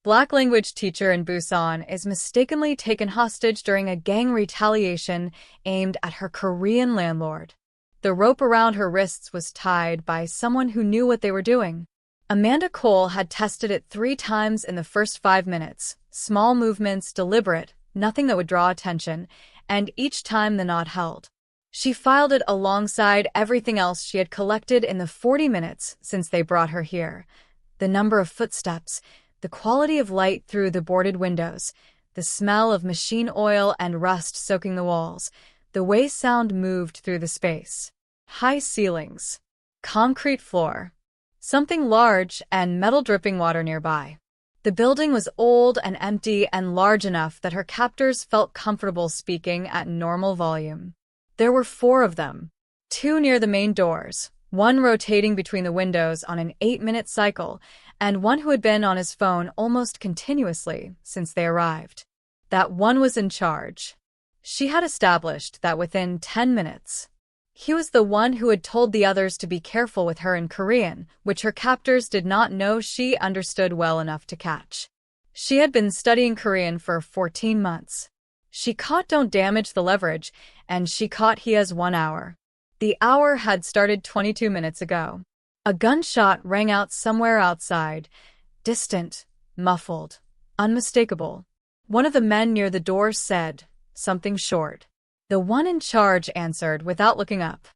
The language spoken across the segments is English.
Black language teacher in Busan is mistakenly taken hostage during a gang retaliation aimed at her Korean landlord. The rope around her wrists was tied by someone who knew what they were doing. Amanda Cole had tested it 3 times in the first 5 minutes. Small movements, deliberate, nothing that would draw attention, and each time the knot held. She filed it alongside everything else she had collected in the 40 minutes since they brought her here. The number of footsteps, the quality of light through the boarded windows, the smell of machine oil and rust soaking the walls, the way sound moved through the space. High ceilings. Concrete floor. Something large and metal dripping water nearby. The building was old and empty and large enough that her captors felt comfortable speaking at normal volume. There were 4 of them. 2 near the main doors, 1 rotating between the windows on an 8-minute cycle, and 1 who had been on his phone almost continuously since they arrived. That 1 was in charge. She had established that within 10 minutes. He was the one who had told the others to be careful with her in Korean, which her captors did not know she understood well enough to catch. She had been studying Korean for 14 months. She caught "don't damage the leverage," and she caught "he has 1 hour." The hour had started 22 minutes ago. A gunshot rang out somewhere outside, distant, muffled, unmistakable. One of the men near the door said something short. The one in charge answered without looking up.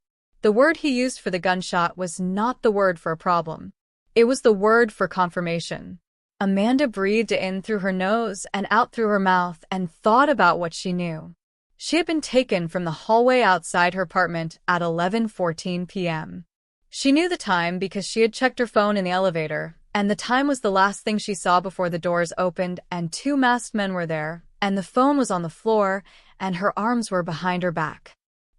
The word he used for the gunshot was not the word for a problem. It was the word for confirmation. Amanda breathed in through her nose and out through her mouth and thought about what she knew. She had been taken from the hallway outside her apartment at 11:14 p.m. She knew the time because she had checked her phone in the elevator, and the time was the last thing she saw before the doors opened and 2 masked men were there, and the phone was on the floor, and her arms were behind her back.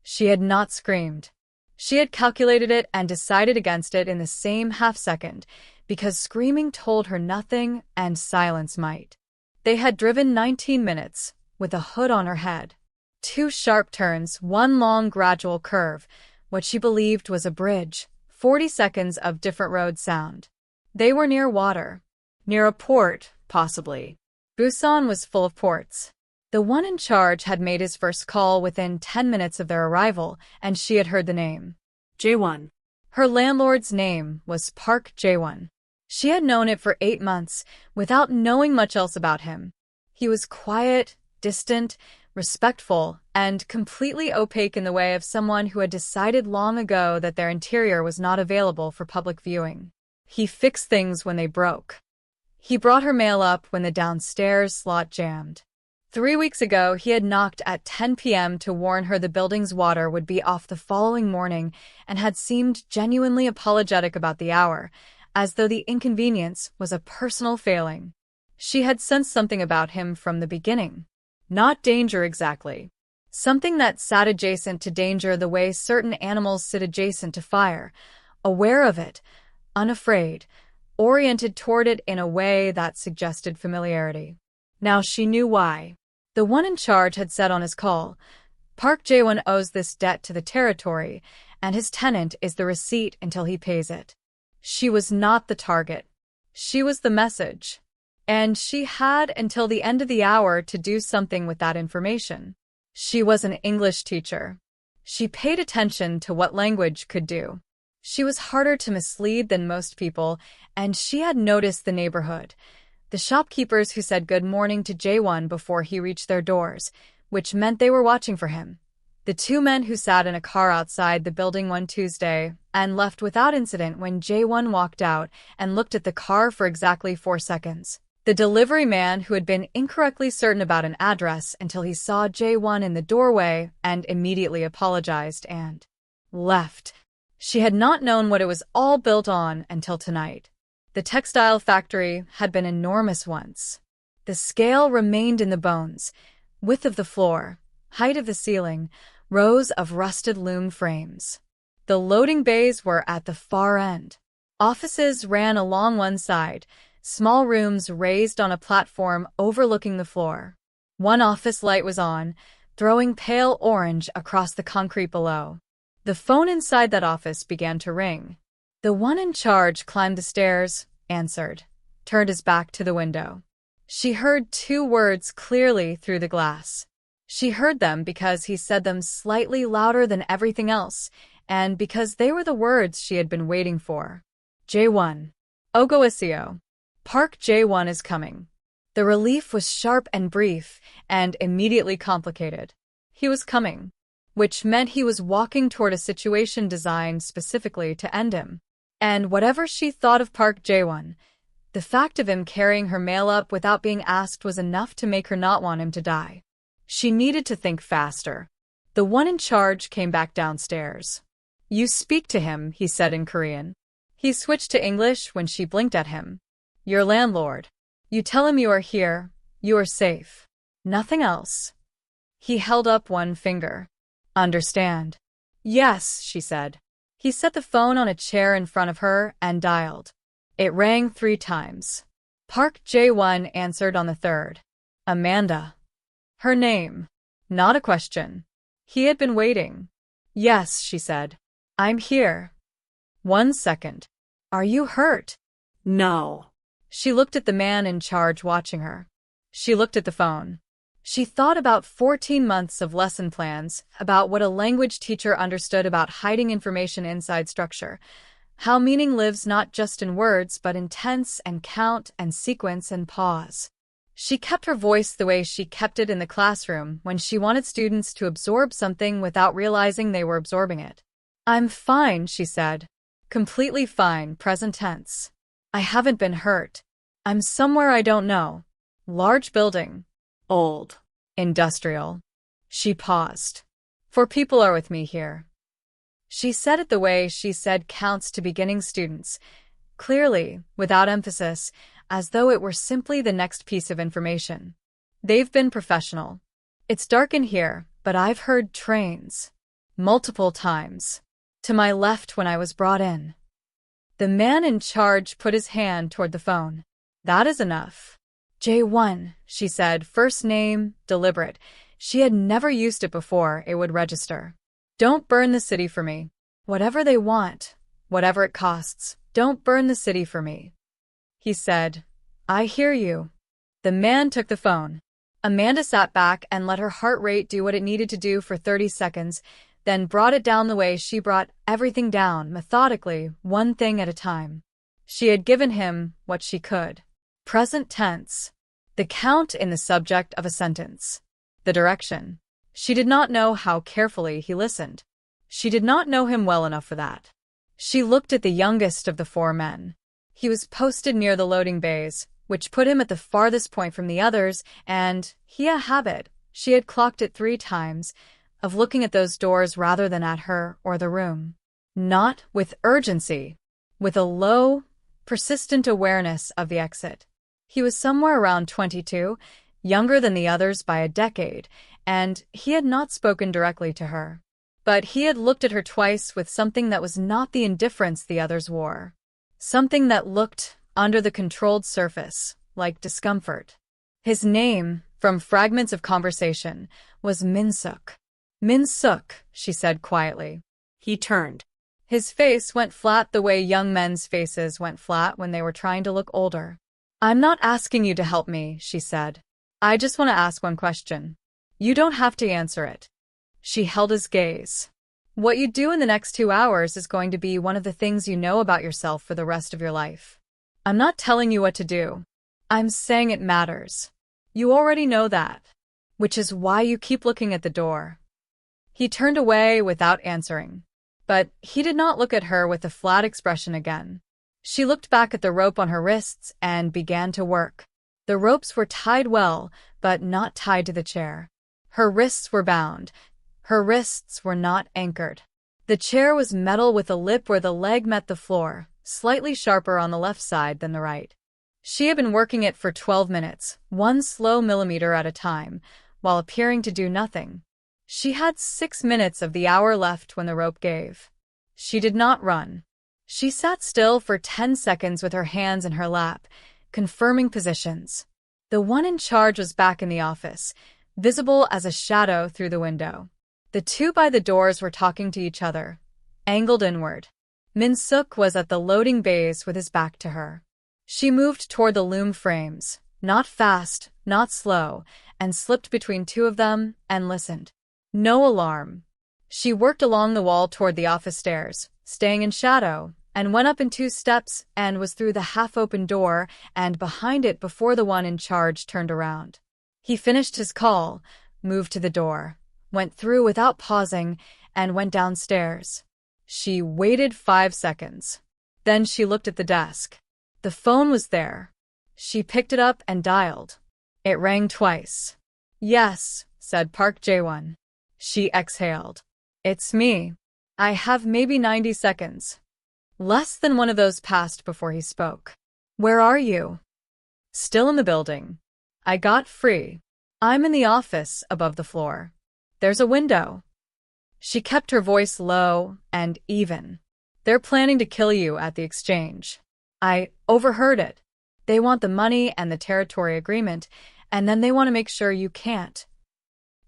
She had not screamed. She had calculated it and decided against it in the same half-second, because screaming told her nothing and silence might. They had driven 19 minutes, with a hood on her head. 2 sharp turns, 1 long gradual curve, what she believed was a bridge, 40 seconds of different road sound. They were near water. Near a port, possibly. Busan was full of ports. The one in charge had made his first call within 10 minutes of their arrival, and she had heard the name. Jae-won. Her landlord's name was Park Jae-won. She had known it for 8 months, without knowing much else about him. He was quiet, distant, respectful, and completely opaque in the way of someone who had decided long ago that their interior was not available for public viewing. He fixed things when they broke. He brought her mail up when the downstairs slot jammed. 3 weeks ago, he had knocked at 10 p.m. to warn her the building's water would be off the following morning and had seemed genuinely apologetic about the hour, as though the inconvenience was a personal failing. She had sensed something about him from the beginning. Not danger exactly. Something that sat adjacent to danger the way certain animals sit adjacent to fire, aware of it, unafraid, oriented toward it in a way that suggested familiarity. Now she knew why. The one in charge had said on his call, Park Jae-won owes this debt to the territory, and his tenant is the receipt until he pays it. She was not the target. She was the message. And she had until the end of the hour to do something with that information. She was an English teacher. She paid attention to what language could do. She was harder to mislead than most people, and she had noticed the neighborhood. The shopkeepers who said good morning to Jae-won before he reached their doors, which meant they were watching for him. The 2 men who sat in a car outside the building one Tuesday and left without incident when Jae-won walked out and looked at the car for exactly 4 seconds. The delivery man who had been incorrectly certain about an address until he saw Jae-won in the doorway and immediately apologized and left. She had not known what it was all built on until tonight. The textile factory had been enormous once. The scale remained in the bones, width of the floor, height of the ceiling, rows of rusted loom frames. The loading bays were at the far end. Offices ran along one side, small rooms raised on a platform overlooking the floor. One office light was on, throwing pale orange across the concrete below. The phone inside that office began to ring. The one in charge climbed the stairs, answered, turned his back to the window. She heard two words clearly through the glass. She heard them because he said them slightly louder than everything else, and because they were the words she had been waiting for. J1. Ogoisio. Park J1 is coming. The relief was sharp and brief, and immediately complicated. He was coming, which meant he was walking toward a situation designed specifically to end him. And whatever she thought of Park J1, the fact of him carrying her mail up without being asked was enough to make her not want him to die. She needed to think faster. The one in charge came back downstairs. "You speak to him," he said in Korean. He switched to English when she blinked at him. "Your landlord. You tell him you are here, you are safe. Nothing else." He held up one finger. "Understand?" "Yes," she said. He set the phone on a chair in front of her and dialed. It rang 3 times. Park J1 answered on the third. Amanda. Her name. Not a question. He had been waiting. "Yes," she said. "I'm here." "1 second. Are you hurt?" "No." She looked at the man in charge watching her. She looked at the phone. She thought about 14 months of lesson plans, about what a language teacher understood about hiding information inside structure, how meaning lives not just in words but in tense and count and sequence and pause. She kept her voice the way she kept it in the classroom when she wanted students to absorb something without realizing they were absorbing it. "I'm fine," she said. "Completely fine, present tense. I haven't been hurt. I'm somewhere I don't know. Large building. Old. Industrial." She paused. "4 people are with me here." She said it the way she said counts to beginning students, clearly, without emphasis, as though it were simply the next piece of information. "They've been professional. It's dark in here, but I've heard trains. Multiple times. To my left when I was brought in." The man in charge put his hand toward the phone. "That is enough." "J1, she said, first name, deliberate. She had never used it before, it would register. "Don't burn the city for me. Whatever they want, whatever it costs, don't burn the city for me." He said, "I hear you." The man took the phone. Amanda sat back and let her heart rate do what it needed to do for 30 seconds, then brought it down the way she brought everything down, methodically, one thing at a time. She had given him what she could. Present tense. The count in the subject of a sentence. The direction. She did not know how carefully he listened. She did not know him well enough for that. She looked at the youngest of the 4 men. He was posted near the loading bays, which put him at the farthest point from the others, and he had a habit, she had clocked it 3 times, of looking at those doors rather than at her or the room. Not with urgency, with a low, persistent awareness of the exit. He was somewhere around 22, younger than the others by a decade, and he had not spoken directly to her. But he had looked at her twice with something that was not the indifference the others wore. Something that looked, under the controlled surface, like discomfort. His name, from fragments of conversation, was Min-suk. "Min-suk," she said quietly. He turned. His face went flat the way young men's faces went flat when they were trying to look older. "I'm not asking you to help me," she said. "I just want to ask one question. You don't have to answer it." She held his gaze. "What you do in the next 2 hours is going to be one of the things you know about yourself for the rest of your life. I'm not telling you what to do. I'm saying it matters. You already know that. Which is why you keep looking at the door." He turned away without answering. But he did not look at her with a flat expression again. She looked back at the rope on her wrists and began to work. The ropes were tied well, but not tied to the chair. Her wrists were bound. Her wrists were not anchored. The chair was metal with a lip where the leg met the floor, slightly sharper on the left side than the right. She had been working it for 12 minutes, 1 slow millimeter at a time, while appearing to do nothing. She had 6 minutes of the hour left when the rope gave. She did not run. She sat still for 10 seconds with her hands in her lap, confirming positions. The one in charge was back in the office, visible as a shadow through the window. The 2 by the doors were talking to each other, angled inward. Min-suk was at the loading bays with his back to her. She moved toward the loom frames, Not fast, not slow, and slipped between two of them and listened. No alarm. She worked along the wall toward the office stairs, staying in shadow, and went up in 2 steps and was through the half-open door and behind it before the one in charge turned around. He finished his call, moved to the door, went through without pausing, and went downstairs. She waited 5 seconds. Then she looked at the desk. The phone was there. She picked it up and dialed. It rang twice. "Yes," said Park Jae-won. She exhaled. "It's me. I have maybe 90 seconds. Less than one of those passed before he spoke. "Where are you?" "Still in the building. I got free. I'm in the office above the floor. There's a window." She kept her voice low and even. "They're planning to kill you at the exchange. I overheard it. They want the money and the territory agreement, and then they want to make sure you can't."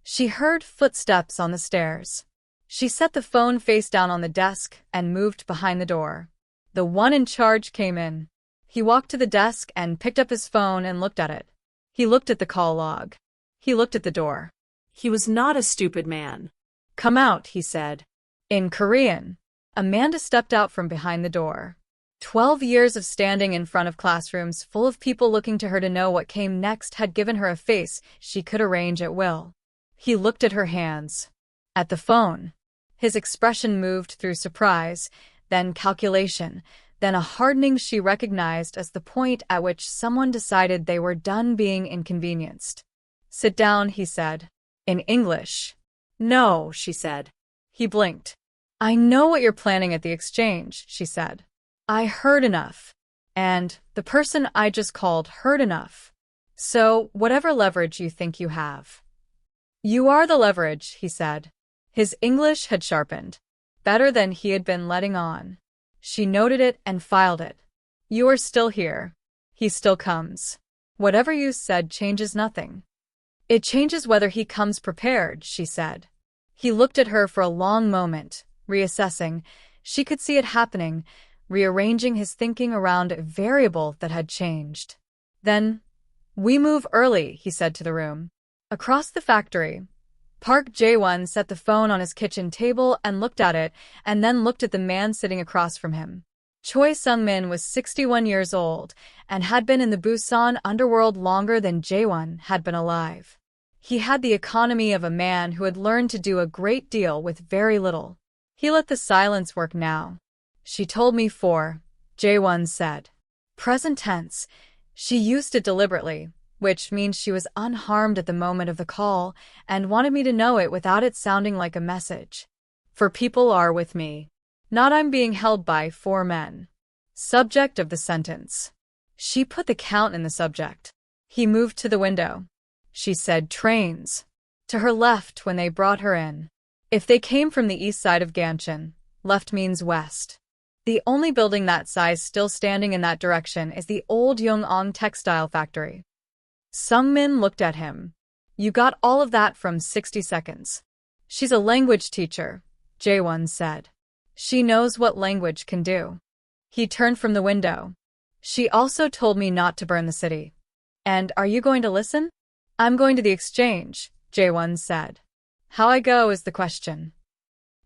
She heard footsteps on the stairs. She set the phone face down on the desk and moved behind the door. The one in charge came in. He walked to the desk and picked up his phone and looked at it. He looked at the call log. He looked at the door. He was not a stupid man. "Come out," he said. In Korean. Amanda stepped out from behind the door. 12 years of standing in front of classrooms full of people looking to her to know what came next had given her a face she could arrange at will. He looked at her hands. At the phone. His expression moved through surprise, then calculation, then a hardening she recognized as the point at which someone decided they were done being inconvenienced. "Sit down," he said. In English. "No," she said. He blinked. "I know what you're planning at the exchange," she said. "I heard enough. And the person I just called heard enough. So, whatever leverage you think you have." "You are the leverage," he said. His English had sharpened. Better than he had been letting on. She noted it and filed it. "You are still here. He still comes. Whatever you said changes nothing." "It changes whether he comes prepared," she said. He looked at her for a long moment, reassessing. She could see it happening, rearranging his thinking around a variable that had changed. Then, "We move early," he said to the room. Across the factory, Park Jae-won set the phone on his kitchen table and looked at it, and then looked at the man sitting across from him. Choi Sung-min was 61 years old and had been in the Busan underworld longer than Jae-won had been alive. He had the economy of a man who had learned to do a great deal with very little. He let the silence work now. "She told me Jae-won said. Present tense. She used it deliberately, which means she was unharmed at the moment of the call and wanted me to know it without it sounding like a message. For people are with me. Not I'm being held by 4 men. Subject of the sentence." She put the count in the subject. He moved to the window. She said trains. To her left when they brought her in. If they came from the east side of Gancheon, left means west. The only building that size still standing in that direction is the old Yong'ong textile factory. Sung-min looked at him. "You got all of that from 60 seconds. She's a language teacher," Jae-won said. "She knows what language can do." He turned from the window. "She also told me not to burn the city." "And are you going to listen?" "I'm going to the exchange," Jae-won said. "How I go is the question."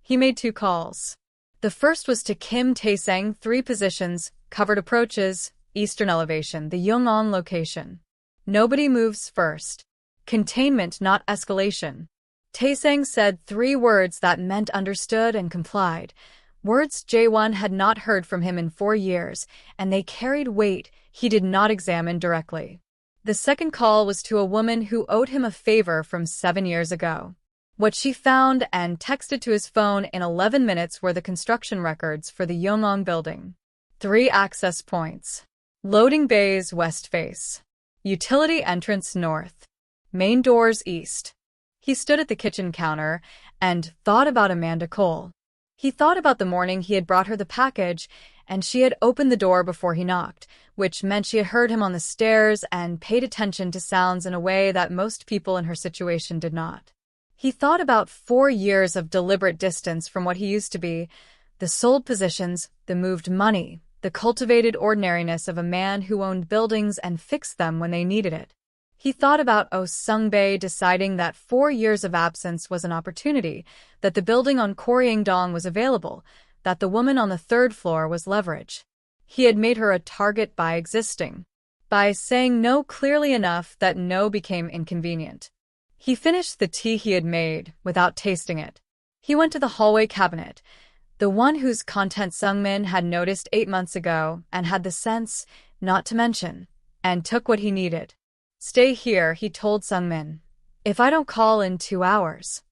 He made 2 calls. The first was to Kim Tae-sang, 3 positions, covered approaches, eastern elevation, the Yong'ong location. Nobody moves first. Containment, not escalation. Tae-sang said 3 words that meant understood and complied. Words Jae-won had not heard from him in 4 years, and they carried weight he did not examine directly. The second call was to a woman who owed him a favor from 7 years ago. What she found and texted to his phone in 11 minutes were the construction records for the Yong'ong building. 3 access points. Loading bays west face. Utility entrance north. Main doors east. He stood at the kitchen counter and thought about Amanda Cole. He thought about the morning he had brought her the package, and she had opened the door before he knocked, which meant she had heard him on the stairs and paid attention to sounds in a way that most people in her situation did not. He thought about 4 years of deliberate distance from what he used to be, the sold positions, the moved money, the cultivated ordinariness of a man who owned buildings and fixed them when they needed it. He thought about Oh Sung-bae deciding that 4 years of absence was an opportunity, that the building on Koryangdong was available, that the woman on the 3rd floor was leverage. He had made her a target by existing, by saying no clearly enough that no became inconvenient. He finished the tea he had made without tasting it. He went to the hallway cabinet, the one whose contents Sungmin had noticed 8 months ago and had the sense not to mention, and took what he needed. Stay here, he told Sungmin. If I don't call in 2 hours.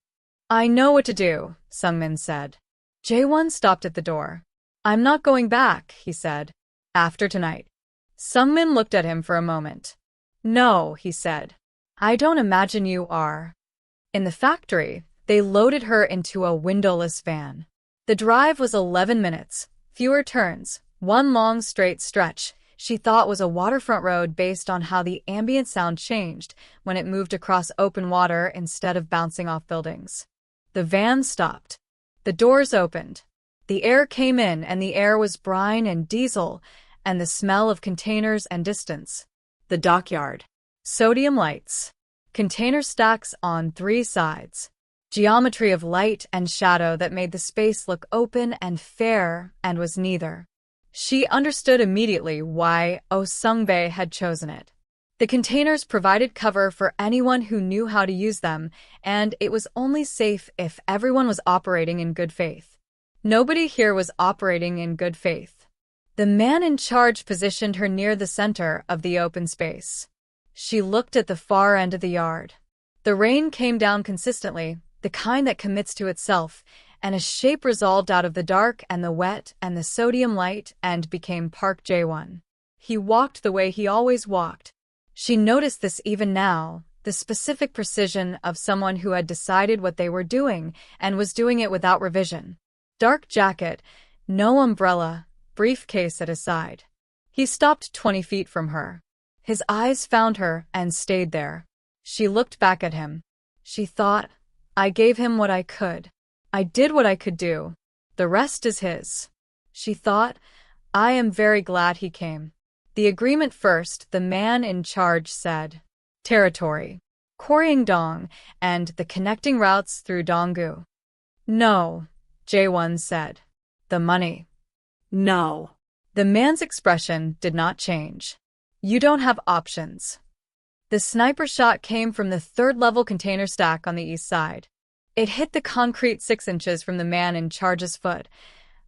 I know what to do, Sungmin said. Jae-won stopped at the door. I'm not going back, he said. After tonight. Sungmin looked at him for a moment. No, he said. I don't imagine you are. In the factory, they loaded her into a windowless van. The drive was 11 minutes, fewer turns, one long straight stretch. She thought was a waterfront road based on how the ambient sound changed when it moved across open water instead of bouncing off buildings. The van stopped. The doors opened. The air came in, and the air was brine and diesel, and the smell of containers and distance. The dockyard. Sodium lights. Container stacks on 3 sides. Geometry of light and shadow that made the space look open and fair, and was neither. She understood immediately why Oh Sung-bae had chosen it. The containers provided cover for anyone who knew how to use them, and it was only safe if everyone was operating in good faith. Nobody here was operating in good faith. The man in charge positioned her near the center of the open space. She looked at the far end of the yard. The rain came down consistently, the kind that commits to itself, and a shape resolved out of the dark and the wet and the sodium light and became Park Jae-won. He walked the way he always walked. She noticed this even now, the specific precision of someone who had decided what they were doing and was doing it without revision. Dark jacket, no umbrella, briefcase at his side. He stopped 20 feet from her. His eyes found her and stayed there. She looked back at him. She thought, I gave him what I could. I did what I could do. The rest is his. She thought, I am very glad he came. The agreement first, the man in charge said. Territory. Koryangdong and the connecting routes through Donggu. No, Jae-won said. The money. No. The man's expression did not change. You don't have options. The sniper shot came from the 3rd-level container stack on the east side. It hit the concrete 6 inches from the man in charge's foot.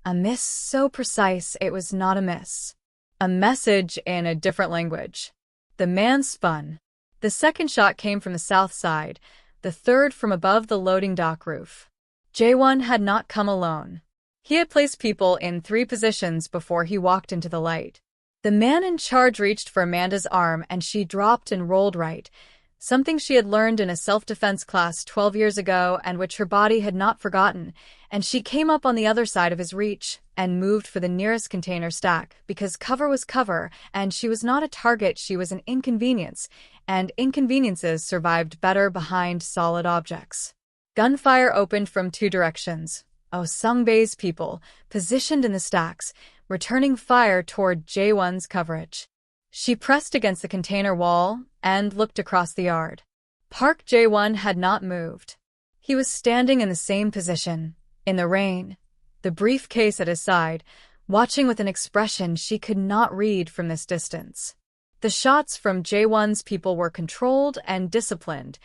A miss so precise it was not a miss. A message in a different language. The man spun. The 2nd shot came from the south side, the 3rd from above the loading dock roof. Jae-won had not come alone. He had placed people in 3 positions before he walked into the light. The man in charge reached for Amanda's arm and she dropped and rolled right, something she had learned in a self-defense class 12 years ago and which her body had not forgotten, and she came up on the other side of his reach and moved for the nearest container stack because cover was cover and she was not a target, she was an inconvenience, and inconveniences survived better behind solid objects. Gunfire opened from 2 directions. Oh Sung-bae's people, positioned in the stacks, returning fire toward Jae-won's coverage. She pressed against the container wall and looked across the yard. Park Jae-won had not moved. He was standing in the same position, in the rain, the briefcase at his side, watching with an expression she could not read from this distance. The shots from Jae-won's people were controlled and disciplined,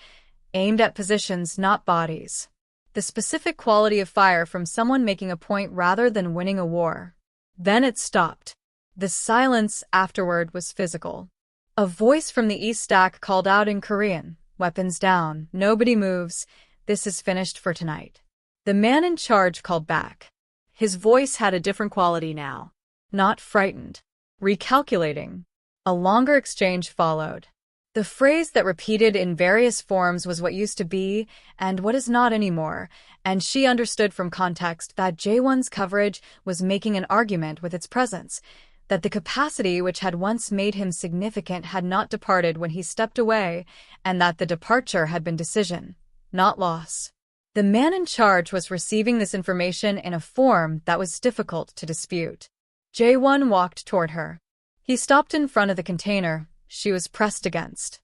aimed at positions, not bodies. The specific quality of fire from someone making a point rather than winning a war. Then it stopped. The silence afterward was physical. A voice from the east stack called out in Korean, weapons down, nobody moves, this is finished for tonight. The man in charge called back. His voice had a different quality now. Not frightened. Recalculating. A longer exchange followed. The phrase that repeated in various forms was what used to be and what is not anymore, and she understood from context that Jae-won's coverage was making an argument with its presence, that the capacity which had once made him significant had not departed when he stepped away, and that the departure had been decision, not loss. The man in charge was receiving this information in a form that was difficult to dispute. Jae-won walked toward her. He stopped in front of the container she was pressed against.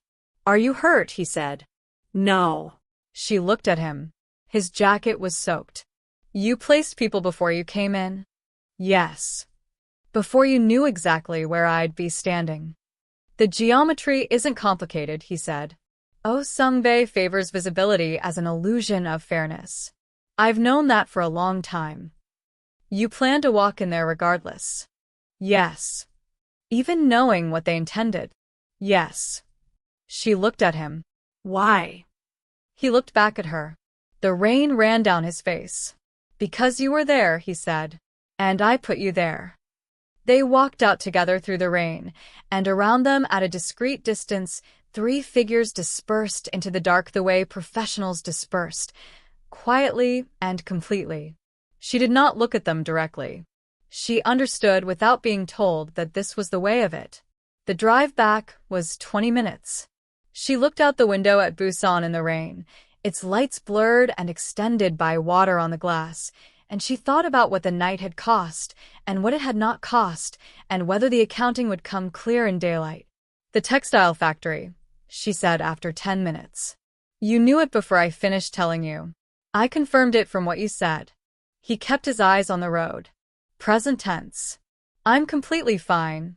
Are you hurt? He said. No. She looked at him. His jacket was soaked. You placed people before you came in? Yes. Before you knew exactly where I'd be standing. The geometry isn't complicated, he said. Oh Sung-bae favors visibility as an illusion of fairness. I've known that for a long time. You plan to walk in there regardless. Yes. Even knowing what they intended. Yes. She looked at him. Why? He looked back at her. The rain ran down his face. Because you were there, he said. And I put you there. They walked out together through the rain, and around them at a discreet distance, 3 figures dispersed into the dark the way professionals dispersed, quietly and completely. She did not look at them directly. She understood without being told that this was the way of it. The drive back was 20 minutes. She looked out the window at Busan in the rain, its lights blurred and extended by water on the glass, and she thought about what the night had cost, and what it had not cost, and whether the accounting would come clear in daylight. The textile factory, she said after 10 minutes. You knew it before I finished telling you. I confirmed it from what you said. He kept his eyes on the road. Present tense. I'm completely fine.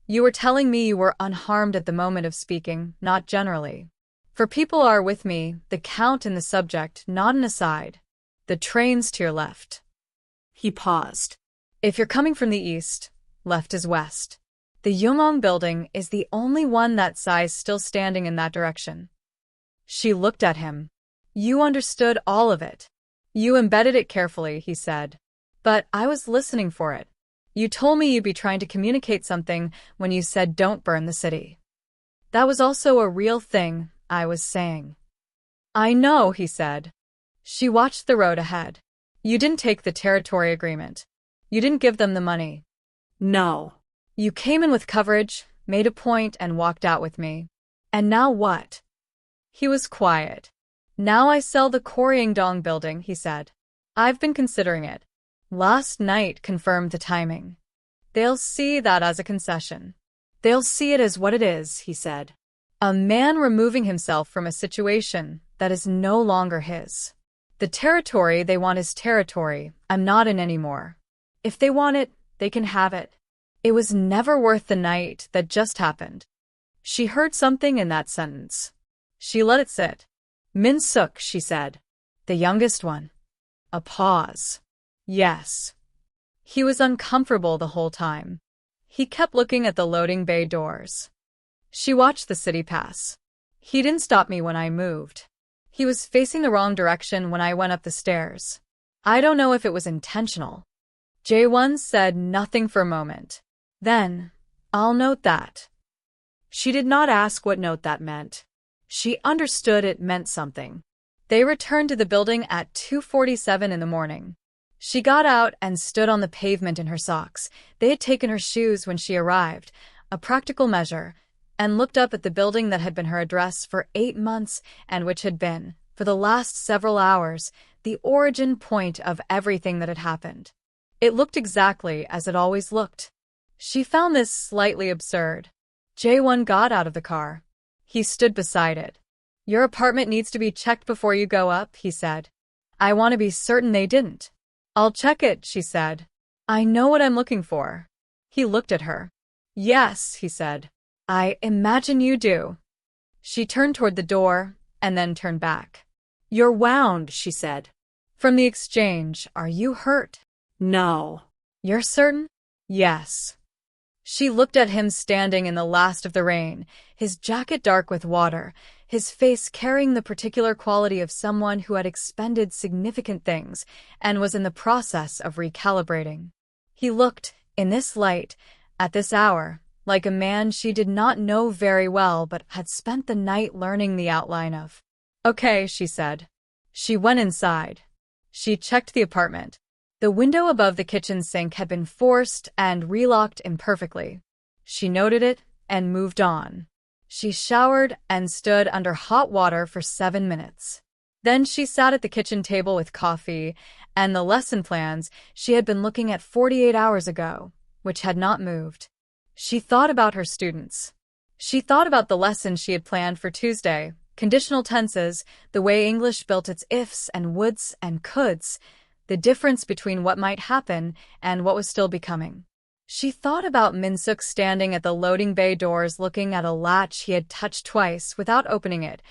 You were telling me you were unharmed at the moment of speaking, not generally. For people are with me, the count and the subject, not an aside. The train's to your left. He paused. If you're coming from the east, left is west. The Yumong building is the only one that size still standing in that direction. She looked at him. You understood all of it. You embedded it carefully, he said. But I was listening for it. You told me you'd be trying to communicate something when you said don't burn the city. That was also a real thing I was saying. I know, he said. She watched the road ahead. You didn't take the territory agreement. You didn't give them the money. No. You came in with coverage, made a point, and walked out with me. And now what? He was quiet. Now I sell the Korean building, he said. I've been considering it. Last night confirmed the timing. They'll see that as a concession. They'll see it as what it is, he said. A man removing himself from a situation that is no longer his. The territory they want is territory I'm not in anymore. If they want it, they can have it. It was never worth the night that just happened. She heard something in that sentence. She let it sit. Min-suk, she said. The youngest one. A pause. Yes. He was uncomfortable the whole time. He kept looking at the loading bay doors. She watched the city pass. He didn't stop me when I moved. He was facing the wrong direction when I went up the stairs. I don't know if it was intentional. Jae-won said nothing for a moment. Then, I'll note that. She did not ask what note that meant. She understood it meant something. They returned to the building at 2:47 in the morning. She got out and stood on the pavement in her socks. They had taken her shoes when she arrived, a practical measure, and looked up at the building that had been her address for 8 months and which had been, for the last several hours, the origin point of everything that had happened. It looked exactly as it always looked. She found this slightly absurd. Jae-won got out of the car. He stood beside it. Your apartment needs to be checked before you go up, he said. I want to be certain they didn't. I'll check it, she said. I know what I'm looking for. He looked at her. Yes, he said. I imagine you do. She turned toward the door, and then turned back. You're wound, she said. From the exchange, are you hurt? No. You're certain? Yes. She looked at him standing in the last of the rain, his jacket dark with water, his face carrying the particular quality of someone who had expended significant things and was in the process of recalibrating. He looked, in this light, at this hour, like a man she did not know very well but had spent the night learning the outline of. Okay, she said. She went inside. She checked the apartment. The window above the kitchen sink had been forced and relocked imperfectly. She noted it and moved on. She showered and stood under hot water for 7 minutes. Then she sat at the kitchen table with coffee and the lesson plans she had been looking at 48 hours ago. which had not moved. She thought about her students. She thought about the lessons she had planned for Tuesday, conditional tenses, the way English built its ifs and woulds and coulds, the difference between what might happen and what was still becoming. She thought about Min-suk standing at the loading bay doors looking at a latch he had touched twice without opening it,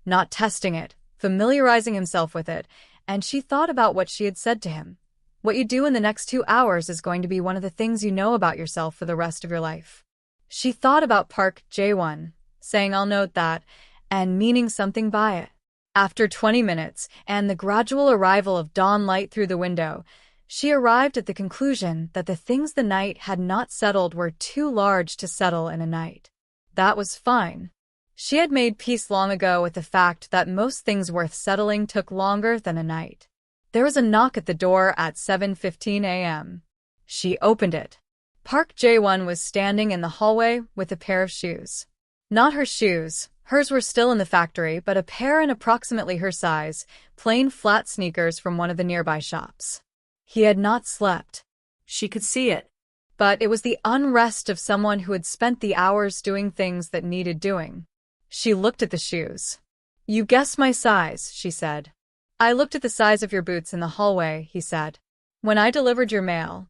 not testing it, familiarizing himself with it, and she thought about what she had said to him. What you do in the next 2 hours is going to be one of the things you know about yourself for the rest of your life. She thought about Park Jae-won, saying I'll note that, and meaning something by it. After 20 minutes, and the gradual arrival of dawn light through the window, she arrived at the conclusion that the things the night had not settled were too large to settle in a night. That was fine. She had made peace long ago with the fact that most things worth settling took longer than a night. There was a knock at the door at 7:15 a.m. She opened it. Park Jae-won was standing in the hallway with a pair of shoes. Not her shoes. Hers were still in the factory, but a pair in approximately her size, plain flat sneakers from one of the nearby shops. He had not slept. She could see it. But it was the unrest of someone who had spent the hours doing things that needed doing. She looked at the shoes. You guessed my size, she said. I looked at the size of your boots in the hallway, he said. When I delivered your mail.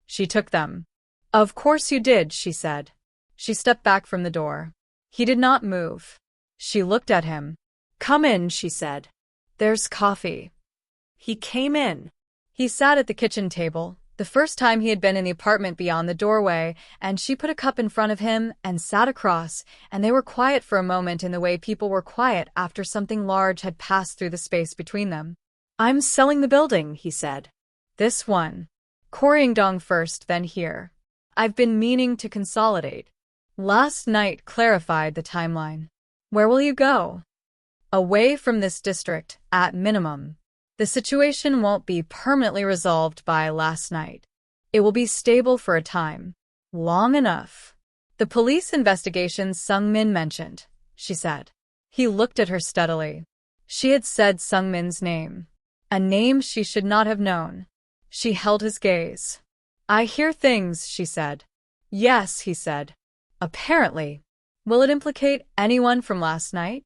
She took them. Of course you did, she said. She stepped back from the door. He did not move. She looked at him. Come in, she said. There's coffee. He came in. He sat at the kitchen table, the first time he had been in the apartment beyond the doorway, and she put a cup in front of him and sat across, and they were quiet for a moment in the way people were quiet after something large had passed through the space between them. I'm selling the building, he said. This one. Korean-dong first, then here. I've been meaning to consolidate. Last night clarified the timeline. Where will you go? Away from this district, at minimum. The situation won't be permanently resolved by last night. It will be stable for a time. Long enough. The police investigation Sung-min mentioned, she said. He looked at her steadily. She had said Sung-min's name. A name she should not have known. She held his gaze. I hear things, she said. Yes, he said. Apparently. Will it implicate anyone from last night?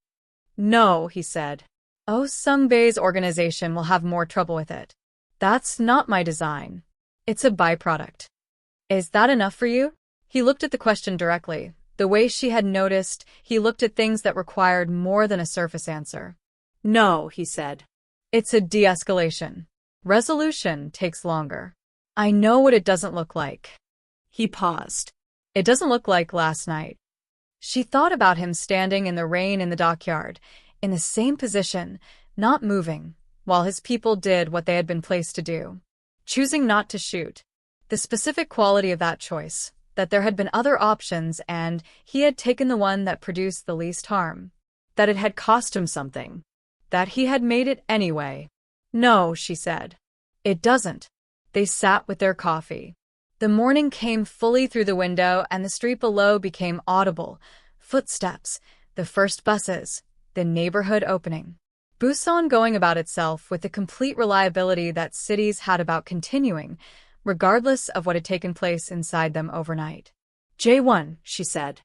No, he said. Oh, Sung-bae's organization will have more trouble with it. That's not my design. It's a byproduct. Is that enough for you? He looked at the question directly. The way she had noticed, he looked at things that required more than a surface answer. No, he said. It's a de-escalation. Resolution takes longer. I know what it doesn't look like. He paused. It doesn't look like last night. She thought about him standing in the rain in the dockyard, in the same position, not moving, while his people did what they had been placed to do, choosing not to shoot. The specific quality of that choice, that there had been other options and he had taken the one that produced the least harm, that it had cost him something, that he had made it anyway. No, she said. It doesn't. They sat with their coffee. The morning came fully through the window and the street below became audible. Footsteps, the first buses, the neighborhood opening. Busan going about itself with the complete reliability that cities had about continuing, regardless of what had taken place inside them overnight. J1, she said.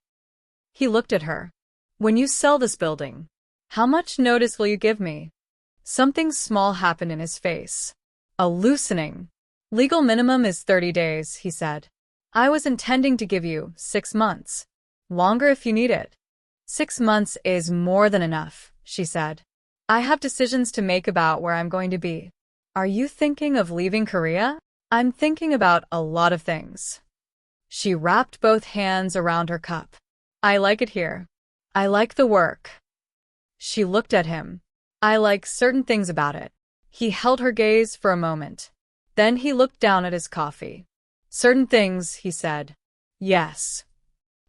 He looked at her. When you sell this building, how much notice will you give me? Something small happened in his face. A loosening. Legal minimum is 30 days, he said. I was intending to give you 6 months. Longer if you need it. 6 months is more than enough, she said. I have decisions to make about where I'm going to be. Are you thinking of leaving Korea? I'm thinking about a lot of things. She wrapped both hands around her cup. I like it here. I like the work. She looked at him. I like certain things about it. He held her gaze for a moment. Then he looked down at his coffee. Certain things, he said. Yes.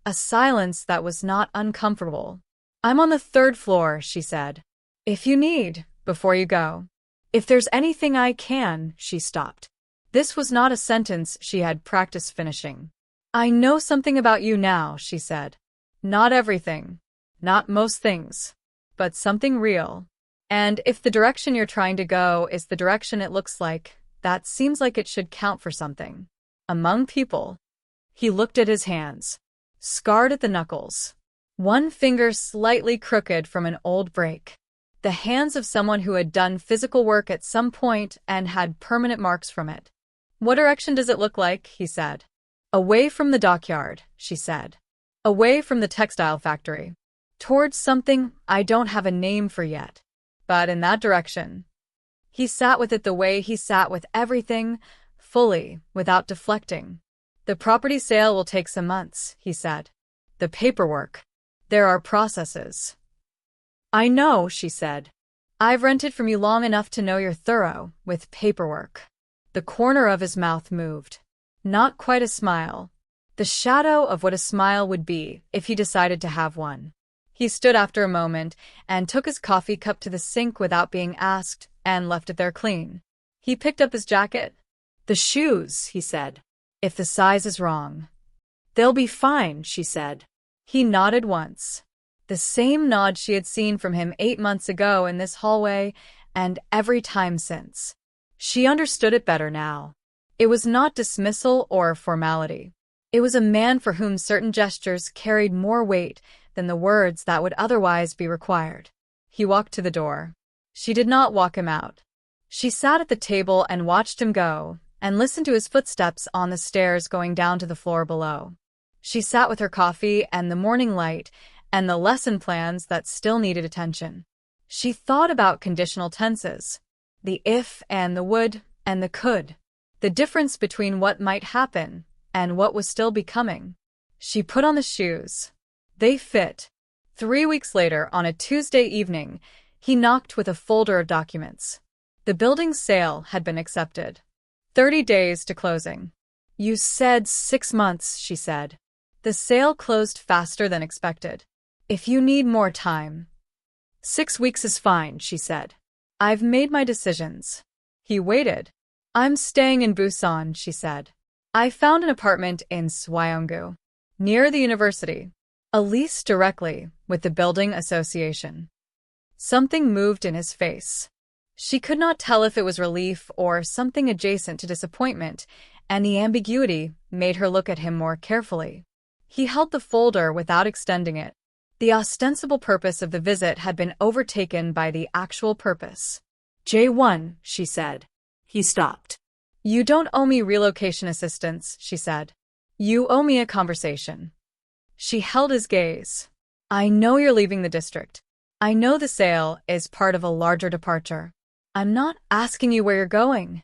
A silence that was not uncomfortable. I'm on the 3rd floor, she said. If you need, before you go. If there's anything I can, she stopped. This was not a sentence she had practiced finishing. I know something about you now, she said. Not everything. Not most things. But something real. And if the direction you're trying to go is the direction it looks like, that seems like it should count for something. Among people. He looked at his hands, scarred at the knuckles, one finger slightly crooked from an old break. The hands of someone who had done physical work at some point and had permanent marks from it. "What direction does it look like?" he said. "Away from the dockyard," she said. "Away from the textile factory. Towards something I don't have a name for yet. But in that direction." He sat with it the way he sat with everything, fully, without deflecting. "The property sale will take some months," he said. "The paperwork. There are processes." "I know," she said. "I've rented from you long enough to know you're thorough with paperwork." The corner of his mouth moved. Not quite a smile. The shadow of what a smile would be if he decided to have one. He stood after a moment and took his coffee cup to the sink without being asked and left it there clean. He picked up his jacket. "The shoes," he said. "If the size is wrong." "They'll be fine," she said. He nodded once. The same nod she had seen from him 8 months ago in this hallway and every time since. She understood it better now. It was not dismissal or formality. It was a man for whom certain gestures carried more weight than the words that would otherwise be required. He walked to the door. She did not walk him out. She sat at the table and watched him go, and listened to his footsteps on the stairs going down to the floor below. She sat with her coffee and the morning light and the lesson plans that still needed attention. She thought about conditional tenses, the if and the would and the could, the difference between what might happen and what was still becoming. She put on the shoes. They fit. 3 weeks later, on a Tuesday evening, he knocked with a folder of documents. The building's sale had been accepted. 30 days to closing. "You said 6 months," she said. The sale closed faster than expected. "If you need more time." 6 weeks is fine, she said. "I've made my decisions." He waited. "I'm staying in Busan," she said. "I found an apartment in Swyonggu, near the university. A lease directly with the building association." Something moved in his face. She could not tell if it was relief or something adjacent to disappointment, and the ambiguity made her look at him more carefully. He held the folder without extending it. The ostensible purpose of the visit had been overtaken by the actual purpose. "J1, she said. He stopped. "You don't owe me relocation assistance," she said. "You owe me a conversation." She held his gaze. "I know you're leaving the district. I know the sale is part of a larger departure. I'm not asking you where you're going."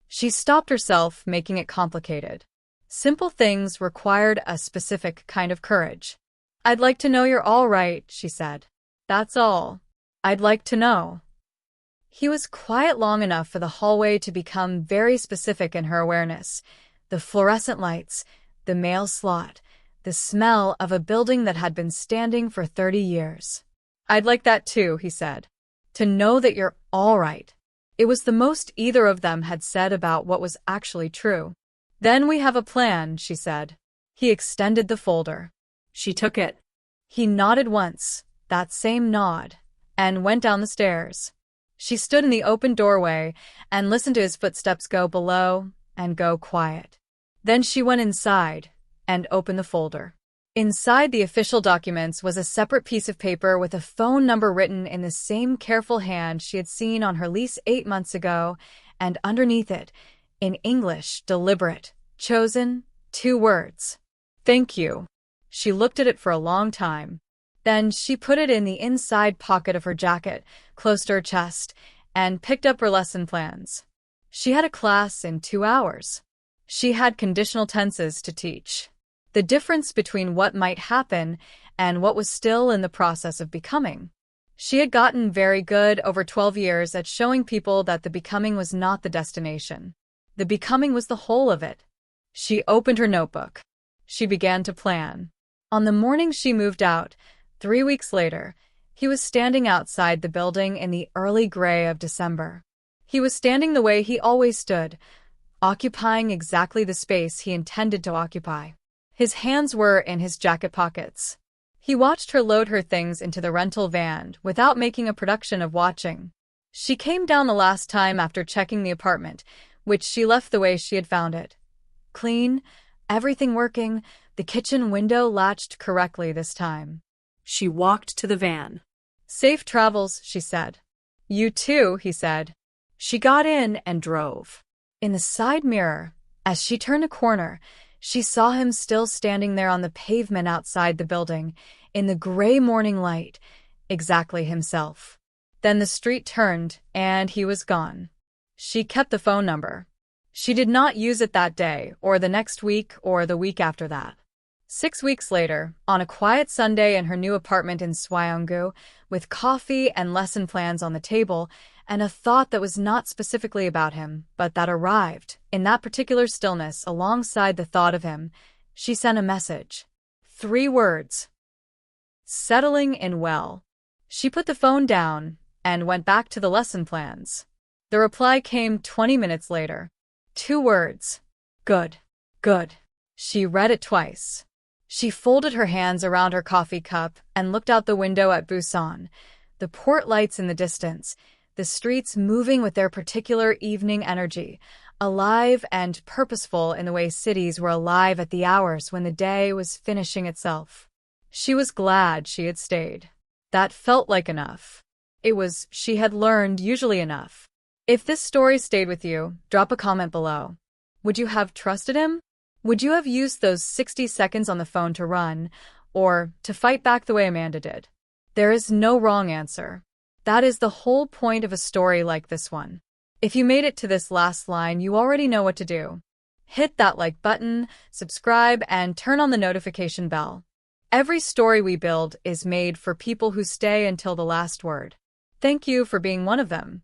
She stopped herself, making it complicated. Simple things required a specific kind of courage. "I'd like to know you're all right," she said. "That's all. I'd like to know." He was quiet long enough for the hallway to become very specific in her awareness. The fluorescent lights, the mail slot, the smell of a building that had been standing for 30 years. "I'd like that too," he said. "To know that you're all right." It was the most either of them had said about what was actually true. "Then we have a plan," she said. He extended the folder. She took it. He nodded once, that same nod, and went down the stairs. She stood in the open doorway and listened to his footsteps go below and go quiet. Then she went inside and opened the folder. Inside the official documents was a separate piece of paper with a phone number written in the same careful hand she had seen on her lease 8 months ago, and underneath it, in English, deliberate, chosen, 2 words. "Thank you." She looked at it for a long time. Then she put it in the inside pocket of her jacket, close to her chest, and picked up her lesson plans. She had a class in 2 hours. She had conditional tenses to teach. The difference between what might happen and what was still in the process of becoming. She had gotten very good over 12 years at showing people that the becoming was not the destination. The becoming was the whole of it. She opened her notebook. She began to plan. On the morning she moved out, 3 weeks later, he was standing outside the building in the early gray of December. He was standing the way he always stood, occupying exactly the space he intended to occupy. His hands were in his jacket pockets. He watched her load her things into the rental van without making a production of watching. She came down the last time after checking the apartment, which she left the way she had found it. Clean, everything working, the kitchen window latched correctly this time. She walked to the van. Safe travels, she said. You too, he said. She got in and drove. In the side mirror, as she turned a corner, she saw him still standing there on the pavement outside the building, in the gray morning light, exactly himself. Then the street turned, and he was gone. She kept the phone number. She did not use it that day, or the next week, or the week after that. 6 weeks later, on a quiet Sunday in her new apartment in Swyonggu, with coffee and lesson plans on the table, and a thought that was not specifically about him, but that arrived, in that particular stillness alongside the thought of him, she sent a message. 3 words. Settling in well. She put the phone down and went back to the lesson plans. The reply came 20 minutes later. 2 words. Good. Good. She read it twice. She folded her hands around her coffee cup and looked out the window at Busan, the port lights in the distance, the streets moving with their particular evening energy, alive and purposeful in the way cities were alive at the hours when the day was finishing itself. She was glad she had stayed. That felt like enough. It was, she had learned, usually enough. If this story stayed with you, drop a comment below. Would you have trusted him? Would you have used those 60 seconds on the phone to run, or to fight back the way Amanda did? There is no wrong answer. That is the whole point of a story like this one. If you made it to this last line, you already know what to do. Hit that like button, subscribe, and turn on the notification bell. Every story we build is made for people who stay until the last word. Thank you for being one of them.